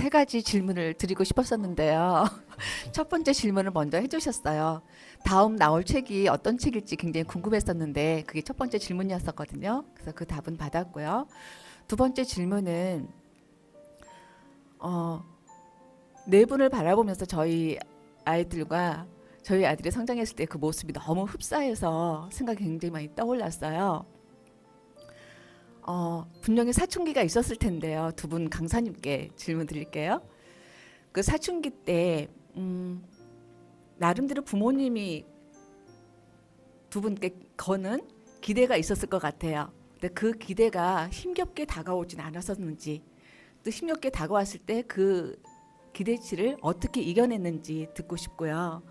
세 가지 질문을 드리고 싶었었는데요. 첫 번째 질문을 먼저 해주셨어요. 다음 나올 책이 어떤 책일지 굉장히 궁금했었는데 그게 첫 번째 질문이었었거든요. 그래서 그 답은 받았고요. 두 번째 질문은 어, 네 분을 바라보면서 저희 아들이 성장했을 때 그 모습이 너무 흡사해서 생각이 굉장히 많이 떠올랐어요. 분명히 사춘기가 있었을 텐데요. 두 분 강사님께 질문 드릴게요. 그 사춘기 때 나름대로 부모님이 두 분께 거는 기대가 있었을 것 같아요. 근데 그 기대가 힘겹게 다가오진 않았었는지, 또 힘겹게 다가왔을 때 그 기대치를 어떻게 이겨냈는지 듣고 싶고요.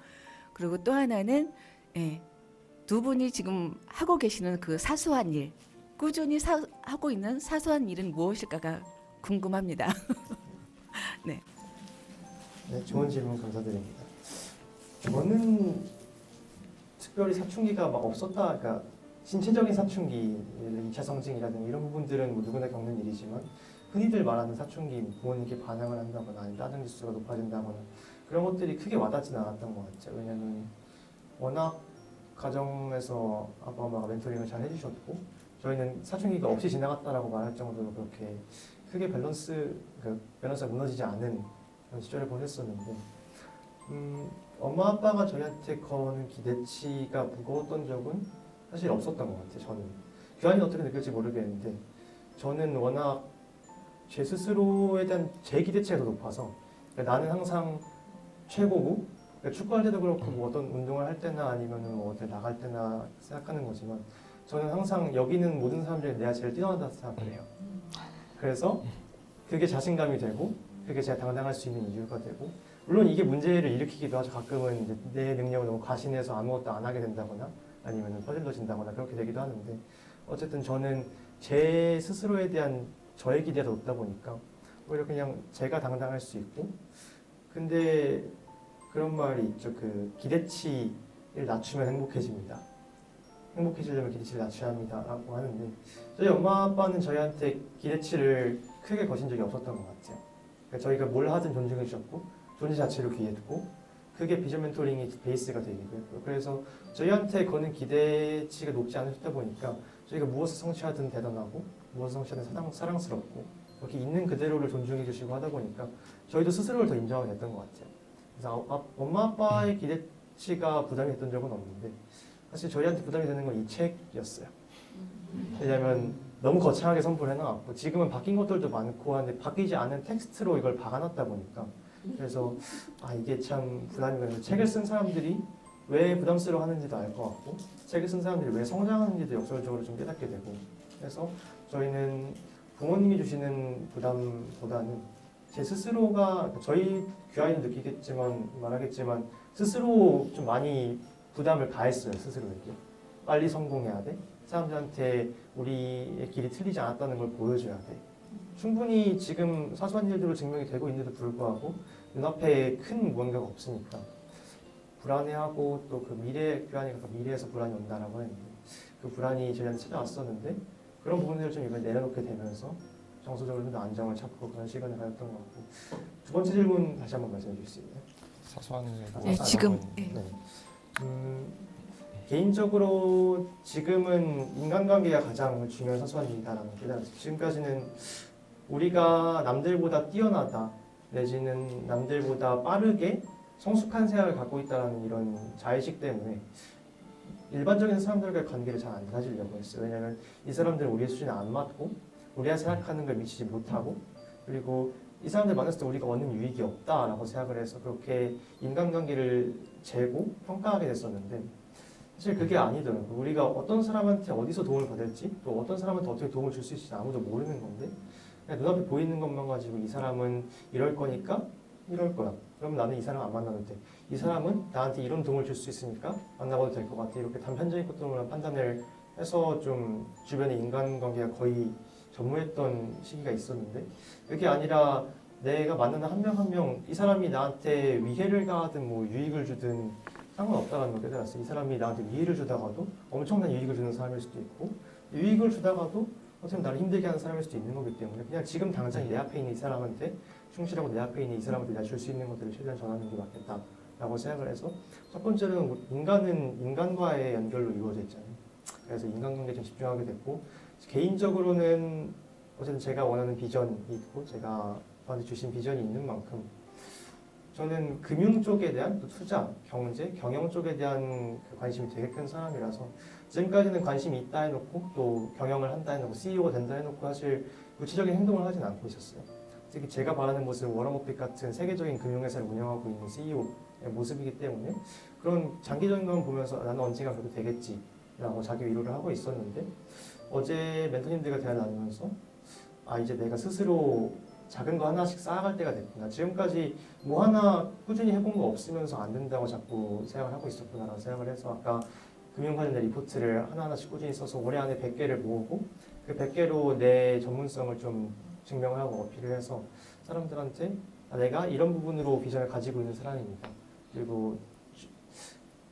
그리고 또 하나는 예, 두 분이 지금 하고 계시는 그 사소한 일, 꾸준히 하고 있는 사소한 일은 무엇일까가 궁금합니다. 네. 네, 좋은 질문 감사드립니다. 저는 특별히 사춘기가 막 없었다, 그러니까 신체적인 사춘기, 2차 성징이라든지 이런 부분들은 뭐 누구나 겪는 일이지만 흔히들 말하는 사춘기, 부모님께 반항을 한다거나 아니면 따뜻 지수가 높아진다거나 그런 것들이 크게 와닿지는 않았던 것 같아요. 왜냐하면 워낙 가정에서 아빠 엄마가 멘토링을 잘 해주셨고 저희는 사춘기가 없이 지나갔다라고 말할 정도로 그렇게 크게 밸런스가 무너지지 않은 그런 시절을 보냈었는데 엄마 아빠가 저희한테 거는 기대치가 무거웠던 적은 사실 없었던 것 같아요. 저는 규환이는 어떻게 느낄지 모르겠는데 저는 워낙 제 스스로에 대한 제 기대치가 더 높아서 그러니까 나는 항상 최고고 그러니까 축구할 때도 그렇고 뭐 어떤 운동을 할 때나 아니면 뭐 어디 나갈 때나 생각하는 거지만 저는 항상 여기 있는 모든 사람 중에 내가 제일 뛰어나다고 생각을 해요. 그래서 그게 자신감이 되고 그게 제가 당당할 수 있는 이유가 되고 물론 이게 문제를 일으키기도 하죠. 가끔은 이제 내 능력을 너무 과신해서 아무것도 안 하게 된다거나 아니면 퍼질러진다거나 그렇게 되기도 하는데 어쨌든 저는 제 스스로에 대한 저의 기대가 높다 보니까 오히려 그냥 제가 당당할 수 있고 근데 그런 말이 있죠. 그 기대치를 낮추면 행복해집니다. 행복해지려면 기대치를 낮춰야 합니다 라고 하는데 저희 엄마 아빠는 저희한테 기대치를 크게 거신 적이 없었던 것 같아요. 그러니까 저희가 뭘 하든 존중해 주셨고 존재 자체를 귀했고 그게 비전 멘토링이 베이스가 되기도 했고요. 그래서 저희한테 거는 기대치가 높지 않으셨다 보니까 저희가 무엇을 성취하든 대단하고 무엇을 성취하든 사랑스럽고 이렇게 있는 그대로를 존중해 주시고 하다 보니까 저희도 스스로를 더 인정하게 됐던 것 같아요. 그래서 엄마 아빠의 기대치가 부담이 됐던 적은 없는데 사실 저희한테 부담이 되는 건 이 책이었어요. 왜냐하면 너무 거창하게 선포를 해놔갖고 지금은 바뀐 것들도 많고 한데 바뀌지 않은 텍스트로 이걸 박아놨다 보니까 그래서 이게 참 부담이 되는데 책을 쓴 사람들이 왜 부담스러워하는지도 알 것 같고 책을 쓴 사람들이 왜 성장하는지도 역설적으로 좀 깨닫게 되고 그래서 저희는 부모님이 주시는 부담보다는 제 스스로가 저희 귀하이는 느끼겠지만 말하겠지만 스스로 좀 많이 부담을 가했어요. 스스로에게 빨리 성공해야 돼. 사람들한테 우리의 길이 틀리지 않았다는 걸 보여줘야 돼. 충분히 지금 사소한 일들로 증명이 되고 있는데도 불구하고 눈앞에 큰 무언가가 없으니까 불안해하고 또 그 규환이가 미래에서 불안이 온다라고 했는데 그 불안이 저희한테 찾아왔었는데 그런 부분들을 좀 이번에 내려놓게 되면서 정서적으로 좀 더 안정을 찾고 그런 시간을 가졌던 것 같고 두 번째 질문 다시 한번 말씀해 주실 수 있나요? 사소한 일. 네, 지금 네. 개인적으로 지금은 인간관계가 가장 중요한 사소한 일이다라는 깨달았어요. 지금까지는 우리가 남들보다 뛰어나다 내지는 남들보다 빠르게 성숙한 생각을 갖고 있다는 이런 자의식 때문에 일반적인 사람들과의 관계를 잘 안 가지려고 했어요. 왜냐하면 이 사람들은 우리의 수준에 안 맞고 우리가 생각하는 걸 미치지 못하고 그리고 이 사람들 만났을 때 우리가 얻는 유익이 없다라고 생각을 해서 그렇게 인간관계를 재고 평가하게 됐었는데 사실 그게 아니더라고요. 우리가 어떤 사람한테 어디서 도움을 받을지 또 어떤 사람한테 어떻게 도움을 줄 수 있을지 아무도 모르는 건데 그냥 눈앞에 보이는 것만 가지고 이 사람은 이럴 거니까 이럴 거야. 그럼 나는 이 사람 안 만나도 돼. 이 사람은 나한테 이런 도움을 줄 수 있으니까 만나봐도 될 것 같아. 이렇게 단편적인 것들만 판단을 해서 좀 주변의 인간관계가 거의 전무했던 시기가 있었는데 그게 아니라 내가 만나는 한 명 한 명 이 사람이 나한테 위해를 가하든 뭐 유익을 주든 상관없다는 걸 깨달았어요. 이 사람이 나한테 위해를 주다가도 엄청난 유익을 주는 사람일 수도 있고 유익을 주다가도 어떻게 보면 나를 힘들게 하는 사람일 수도 있는 거기 때문에 그냥 지금 당장 내 앞에 있는 이 사람한테 충실하고 내 앞에 있는 이 사람한테 내가 줄 수 있는 것들을 최대한 전하는 게 맞겠다라고 생각을 해서 첫 번째로는 인간은 인간과의 연결로 이루어져 있잖아요. 그래서 인간관계에 좀 집중하게 됐고 개인적으로는 어쨌든 제가 원하는 비전이 있고 제가 저한테 주신 비전이 있는 만큼 저는 금융 쪽에 대한 또 투자, 경제, 경영 쪽에 대한 그 관심이 되게 큰 사람이라서 지금까지는 관심이 있다 해놓고 또 경영을 한다 해놓고 CEO가 된다 해놓고 사실 구체적인 행동을 하진 않고 있었어요. 특히 제가 바라는 모습은 워런 버핏 같은 세계적인 금융회사를 운영하고 있는 CEO의 모습이기 때문에 그런 장기적인 걸 보면서 나는 언젠가 그렇게 되겠지라고 자기 위로를 하고 있었는데 어제 멘토님들과 대화를 나누면서 이제 내가 스스로 작은 거 하나씩 쌓아갈 때가 됐구나. 지금까지 뭐 하나 꾸준히 해본 거 없으면서 안 된다고 자꾸 생각을 하고 있었구나라고 생각을 해서 아까 금융 관련된 리포트를 하나하나씩 꾸준히 써서 올해 안에 100개를 모으고 그 100개로 내 전문성을 좀 증명을 하고 어필을 해서 사람들한테 내가 이런 부분으로 비전을 가지고 있는 사람입니다. 그리고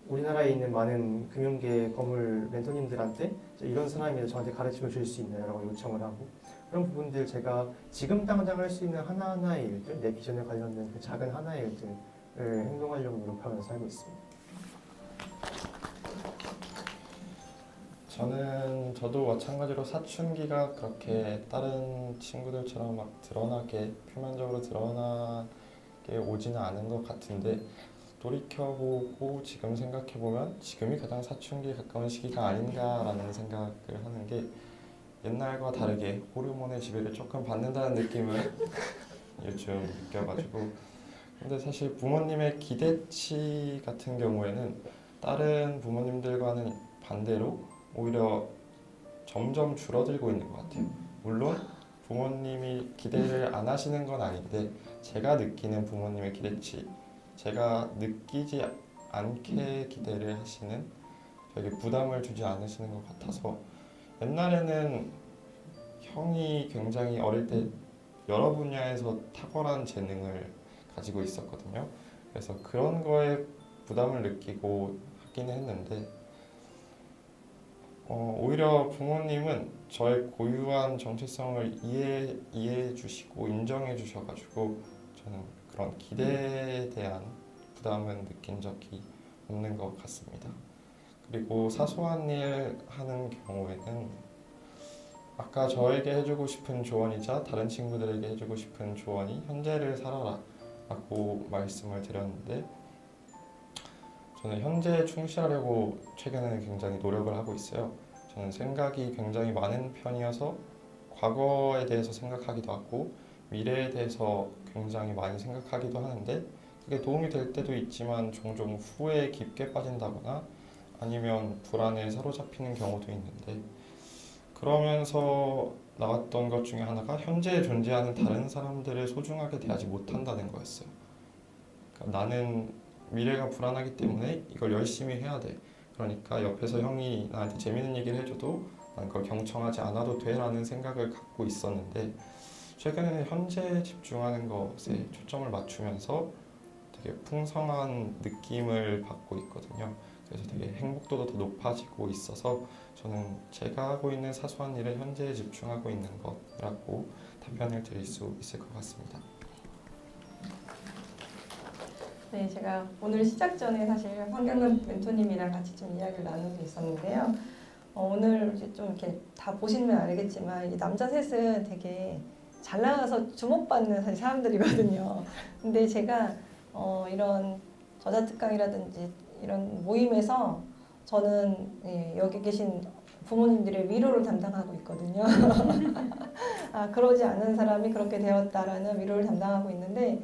우리나라에 있는 많은 금융계 건물 멘토님들한테 이런 사람입니다. 저한테 가르침을 줄 수 있나요? 라고 요청을 하고 그런 부분들 제가 지금 당장 할 수 있는 하나하나의 일들, 내 비전에 관련된 그 작은 하나의 일들을 행동하려고 노력하면서 살고 있습니다. 저도 마찬가지로 사춘기가 그렇게 다른 친구들처럼 막 표면적으로 드러나게 오지는 않은 것 같은데 돌이켜보고 지금 생각해보면 지금이 가장 사춘기에 가까운 시기가 아닌가라는 생각을 하는 게 옛날과 다르게 호르몬의 지배를 조금 받는다는 느낌을 요즘 느껴가지고 근데 사실 부모님의 기대치 같은 경우에는 다른 부모님들과는 반대로 오히려 점점 줄어들고 있는 것 같아요. 물론 부모님이 기대를 안 하시는 건 아닌데 제가 느끼는 부모님의 기대치 제가 느끼지 않게 기대를 하시는 되게 부담을 주지 않으시는 것 같아서 옛날에는 형이 굉장히 어릴 때 여러 분야에서 탁월한 재능을 가지고 있었거든요. 그래서 그런 거에 부담을 느끼고 하기는 했는데 오히려 부모님은 저의 고유한 정체성을 이해해 주시고 인정해 주셔가지고 저는 그런 기대에 대한 부담은 느낀 적이 없는 것 같습니다. 그리고 사소한 일 하는 경우에는 아까 저에게 해주고 싶은 조언이자 다른 친구들에게 해주고 싶은 조언이 현재를 살아라 라고 말씀을 드렸는데 저는 현재에 충실하려고 최근에는 굉장히 노력을 하고 있어요. 저는 생각이 굉장히 많은 편이어서 과거에 대해서 생각하기도 하고 미래에 대해서 굉장히 많이 생각하기도 하는데 그게 도움이 될 때도 있지만 종종 후회에 깊게 빠진다거나 아니면 불안에 사로잡히는 경우도 있는데 그러면서 나왔던 것 중에 하나가 현재에 존재하는 다른 사람들을 소중하게 대하지 못한다는 거였어요. 그러니까 나는 미래가 불안하기 때문에 이걸 열심히 해야 돼. 그러니까 옆에서 형이 나한테 재밌는 얘기를 해줘도 난 그걸 경청하지 않아도 돼라는 생각을 갖고 있었는데 최근에는 현재에 집중하는 것에 초점을 맞추면서 되게 풍성한 느낌을 받고 있거든요. 그래서 되게 행복도도 더 높아지고 있어서 저는 제가 하고 있는 사소한 일에 현재에 집중하고 있는 것이라고 답변을 드릴 수 있을 것 같습니다. 네, 제가 오늘 시작 전에 사실 황경근 멘토님이랑 같이 좀 이야기를 나누고 있었는데요. 오늘 이제 좀 이렇게 다 보시면 알겠지만 이 남자 셋은 되게 잘 나가서 주목받는 사실 사람들이거든요. 근데 제가 이런 저자특강이라든지 이런 모임에서 저는 여기 계신 부모님들의 위로를 담당하고 있거든요. 그러지 않은 사람이 그렇게 되었다라는 위로를 담당하고 있는데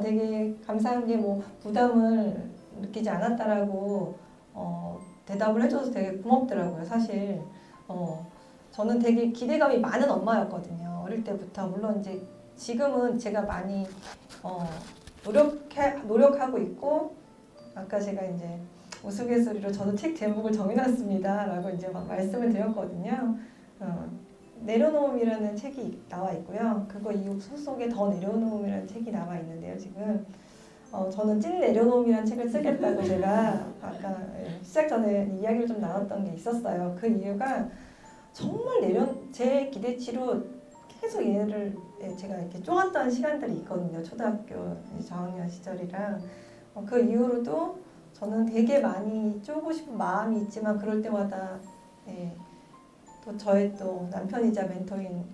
되게 감사한 게 뭐 부담을 느끼지 않았다라고 대답을 해줘서 되게 고맙더라고요. 사실 저는 되게 기대감이 많은 엄마였거든요. 어릴 때부터. 물론 이제 지금은 제가 많이 노력하고 있고 아까 제가 이제 우스갯소리로 저도 책 제목을 정해놨습니다 라고 이제 막 말씀을 드렸거든요. 내려놓음이라는 책이 나와 있고요. 그거 이후 소속에 더 내려놓음이라는 책이 나와 있는데요. 지금 저는 찐 내려놓음이라는 책을 쓰겠다고 제가 아까 시작 전에 이야기를 좀 나눴던 게 있었어요. 그 이유가 정말 제 기대치로 계속 얘를 제가 이렇게 쪼았던 시간들이 있거든요. 초등학교 저학년 시절이랑 그 이후로도 저는 되게 많이 쪼고 싶은 마음이 있지만 그럴 때마다 또 저의 또 남편이자 멘토인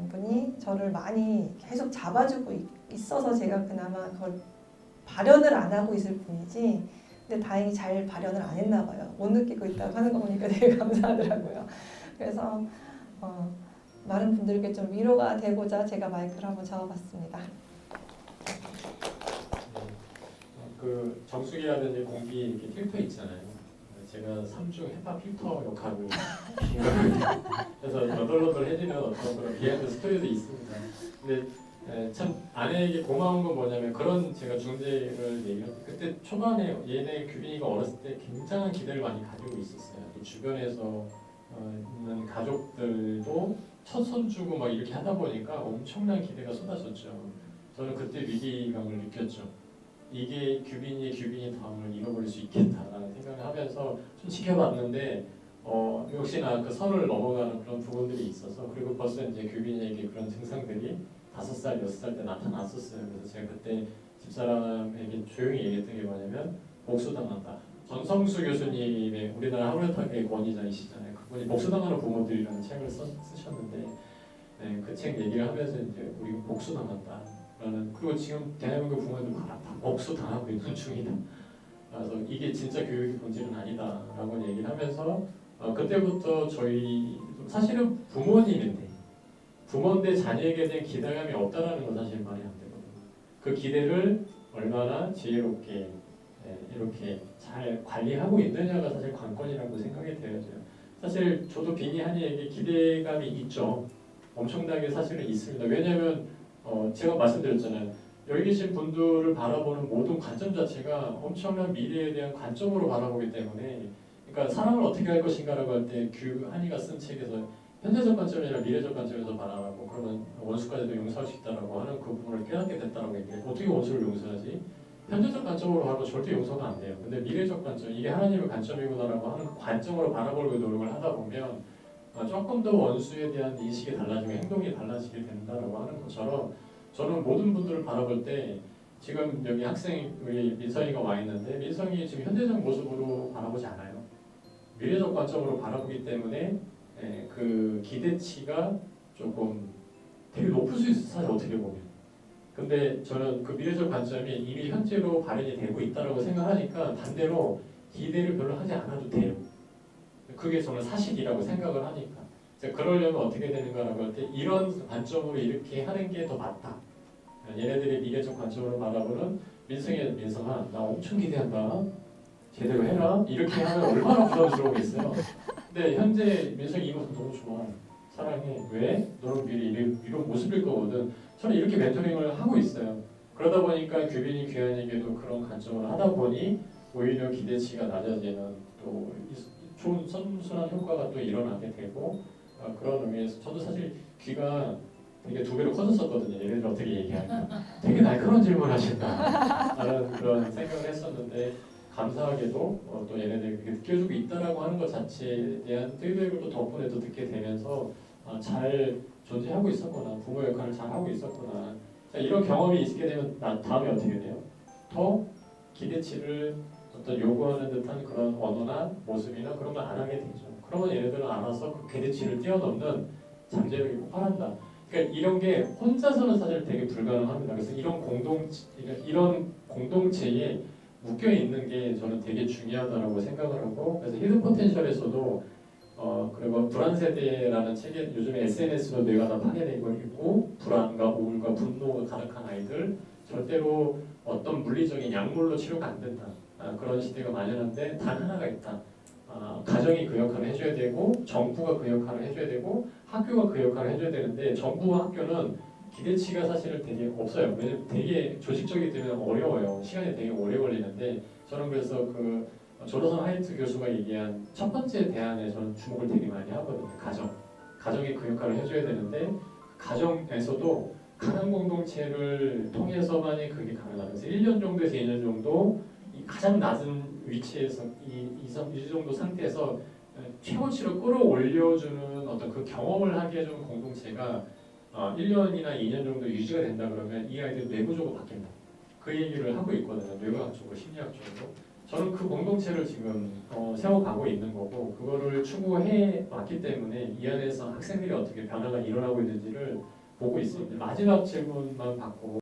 분이 저를 많이 계속 잡아주고 있어서 제가 그나마 그걸 발현을 안 하고 있을 뿐이지 근데 다행히 잘 발현을 안 했나 봐요. 못 느끼고 있다고 하는 거 보니까 되게 감사하더라고요. 그래서 많은 분들께 좀 위로가 되고자 제가 마이크를 한번 잡아봤습니다. 그 정수기라든지 공기 이렇게 필터 있잖아요. 제가 3중 헤파 필터 역할을 그래서 너덜너덜해지는 어떤 그런 비하인드 스토리도 있습니다. 근데 참 아내에게 고마운 건 뭐냐면 그런 제가 중재를 얘기할 때 그때 초반에 얘네 규빈이가 어렸을 때 굉장한 기대를 많이 가지고 있었어요. 또 주변에서 있는 가족들도 첫 손 주고 막 이렇게 하다 보니까 엄청난 기대가 쏟아졌죠. 저는 그때 위기감을 느꼈죠. 이게 규빈이 다음을 잃어버릴 수 있겠다라는 생각을 하면서 좀 지켜봤는데 역시나 그 선을 넘어가는 그런 부분들이 있어서 그리고 벌써 이제 규빈이에게 그런 증상들이 5살, 6살 때 나타났었어요. 그래서 제가 그때 집사람에게 조용히 얘기했던 게 뭐냐면 복수당한다. 전성수 교수님의 우리나라 하루에타의 권위자이시잖아요. 그분이 복수당하는 부모들이라는 책을 쓰셨는데 그 책 얘기를 하면서 이제 우리 복수당한다. 그리고 지금 대한민국 부모들 다 복수 당하고 있는 중이다. 그래서 이게 진짜 교육의 본질은 아니다라고 얘기를 하면서 그때부터 저희 사실은 부모인데 자녀에게 대한 기대감이 없다라는 건 사실 말이 안 되거든요. 그 기대를 얼마나 지혜롭게 이렇게 잘 관리하고 있느냐가 사실 관건이라고 생각이 되어져요. 사실 저도 비니 한이에게 기대감이 있죠. 엄청나게 사실은 있습니다. 왜냐하면 제가 말씀드렸잖아요. 여기 계신 분들을 바라보는 모든 관점 자체가 엄청난 미래에 대한 관점으로 바라보기 때문에 그러니까 사랑을 어떻게 할 것인가라고 할 때 한이가 쓴 책에서 현재적 관점이나 미래적 관점에서 바라보고 그러면 원수까지도 용서할 수 있다라고 하는 그 부분을 깨닫게 됐다라고 얘기해요. 어떻게 원수를 용서하지? 현재적 관점으로 하고 절대 용서가 안 돼요. 근데 미래적 관점, 이게 하나님의 관점이구나라고 하는 그 관점으로 바라보려고 노력을 하다 보면 조금 더 원수에 대한 인식이 달라지고 행동이 달라지게 된다라고 하는 것처럼 저는 모든 분들을 바라볼 때 지금 여기 학생 우리 민성이가 와 있는데 민성이 지금 현재적 모습으로 바라보지 않아요. 미래적 관점으로 바라보기 때문에 그 기대치가 조금 되게 높을 수 있어요. 사실 어떻게 보면. 근데 저는 그 미래적 관점이 이미 현재로 발현이 되고 있다고 생각하니까 반대로 기대를 별로 하지 않아도 돼요. 그게 저는 사실이라고 생각을 하니까. 그러려면 어떻게 되는가라고 할 때 이런 관점으로 이렇게 하는 게 더 맞다. 얘네들의 미래적 관점으로 바라보는 민성아 나 엄청 기대한다. 제대로 해라. 이렇게 하면 얼마나 부담스러우겠어요. 근데 현재 민성이 이 모습 너무 좋아. 사랑해. 왜? 너는 이런 모습일 거거든. 저는 이렇게 멘토링을 하고 있어요. 그러다 보니까 규빈이 귀한에게도 그런 관점을 하다 보니 오히려 기대치가 낮아지는 또 좋은 선순환 효과가 또 일어나게 되고 그런 의미에서 저도 사실 귀가 되게 2배로 커졌었거든요. 얘네들 어떻게 얘기할까? 되게 날카로운 질문 하신다 라는 그런 생각을 했었는데 감사하게도 또 얘네들이 그렇게 느껴주고 있다라고 하는 것 자체에 대한 피드백을 또 덕분에 또 듣게 되면서 잘 존재하고 있었구나, 부모 역할을 잘 하고 있었구나. 자, 이런 경험이 있게 되면 다음에 어떻게 돼요? 더 기대치를 어떤 요구하는 듯한 그런 언어나 모습이나 그런 걸 안 하게 되죠. 그러면 얘네들은 알아서 그 기대치를 뛰어넘는 잠재력이 폭발한다. 그러니까 이런 게 혼자서는 사실 되게 불가능합니다. 그래서 이런 공동체에 묶여 있는 게 저는 되게 중요하다고 생각을 하고, 그래서 히든 포텐셜에서도 그리고 불안 세대라는 책에 요즘에 SNS로 뇌가 다 파괴되고 있고 불안과 우울과 분노가 가득한 아이들, 절대로 어떤 물리적인 약물로 치료가 안 된다. 그런 시대가 만연한데 단 하나가 있다. 가정이 그 역할을 해줘야 되고 정부가 그 역할을 해줘야 되고 학교가 그 역할을 해줘야 되는데 정부와 학교는 기대치가 사실은 되게 없어요. 왜냐면 되게 조직적이 되면 어려워요. 시간이 되게 오래 걸리는데 저는 그래서 그 조나선 하이트 교수가 얘기한 첫 번째 대안에 저는 주목을 되게 많이 하거든요. 가정이 그 역할을 해줘야 되는데 가정에서도 가난 공동체를 통해서만이 그게 가능하면서 1년 정도에서 2년 정도 이 가장 낮은 위치에서 이 정도 상태에서 최고치로 끌어올려주는 어떤 그 경험을 하게 해주는 공동체가 1년이나 2년 정도 유지가 된다 그러면 이 아이들 내부적으로 바뀐다. 그 얘기를 하고 있거든요. 뇌과학적으로, 심리학적으로. 저는 그 공동체를 지금 세워가고 있는 거고 그거를 추구해 왔기 때문에 이 안에서 학생들이 어떻게 변화가 일어나고 있는지를 보고 있습니다. 마지막 질문만 받고